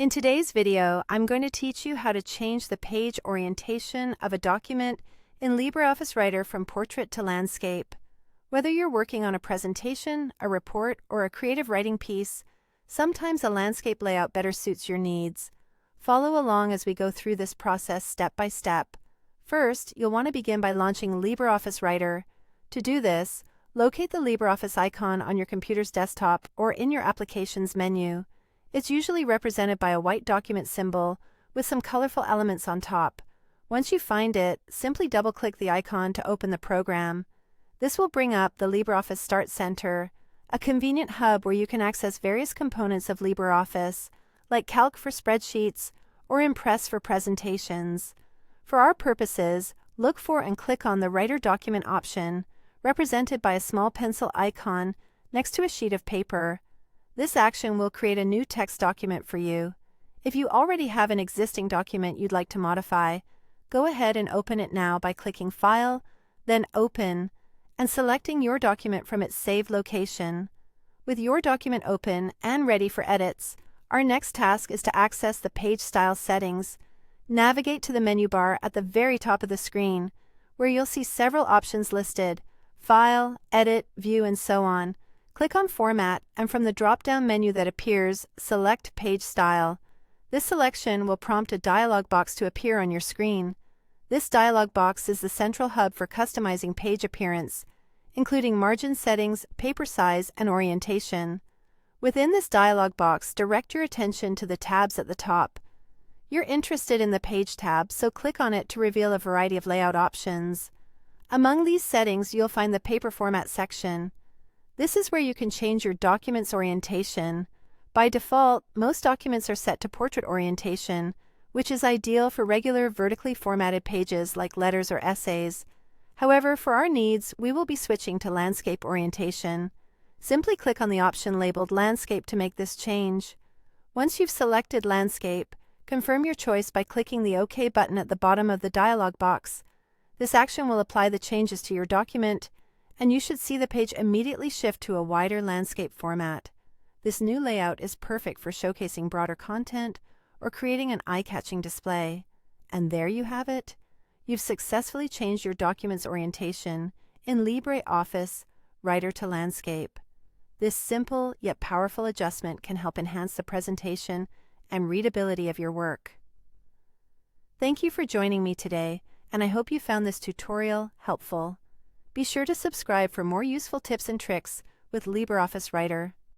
In today's video, I'm going to teach you how to change the page orientation of a document in LibreOffice Writer from portrait to landscape. Whether you're working on a presentation, a report, or a creative writing piece, sometimes a landscape layout better suits your needs. Follow along as we go through this process step by step. First, you'll want to begin by launching LibreOffice Writer. To do this, locate the LibreOffice icon on your computer's desktop or in your Applications menu. It's usually represented by a white document symbol with some colorful elements on top. Once you find it, simply double-click the icon to open the program. This will bring up the LibreOffice Start Center, a convenient hub where you can access various components of LibreOffice, like Calc for spreadsheets or Impress for presentations. For our purposes, look for and click on the Writer Document option, represented by a small pencil icon next to a sheet of paper. This action will create a new text document for you. If you already have an existing document you'd like to modify, go ahead and open it now by clicking File, then Open, and selecting your document from its saved location. With your document open and ready for edits, our next task is to access the page style settings. Navigate to the menu bar at the very top of the screen, where you'll see several options listed: File, Edit, View, and so on. Click on Format, and from the drop-down menu that appears, select Page Style. This selection will prompt a dialog box to appear on your screen. This dialog box is the central hub for customizing page appearance, including margin settings, paper size, and orientation. Within this dialog box, direct your attention to the tabs at the top. You're interested in the Page tab, so click on it to reveal a variety of layout options. Among these settings, you'll find the Paper Format section. This is where you can change your document's orientation. By default, most documents are set to portrait orientation, which is ideal for regular vertically formatted pages like letters or essays. However, for our needs, we will be switching to landscape orientation. Simply click on the option labeled Landscape to make this change. Once you've selected Landscape, confirm your choice by clicking the OK button at the bottom of the dialog box. This action will apply the changes to your document, and you should see the page immediately shift to a wider landscape format. This new layout is perfect for showcasing broader content or creating an eye-catching display. And there you have it. You've successfully changed your document's orientation in LibreOffice Writer to landscape. This simple yet powerful adjustment can help enhance the presentation and readability of your work. Thank you for joining me today, and I hope you found this tutorial helpful. Be sure to subscribe for more useful tips and tricks with LibreOffice Writer.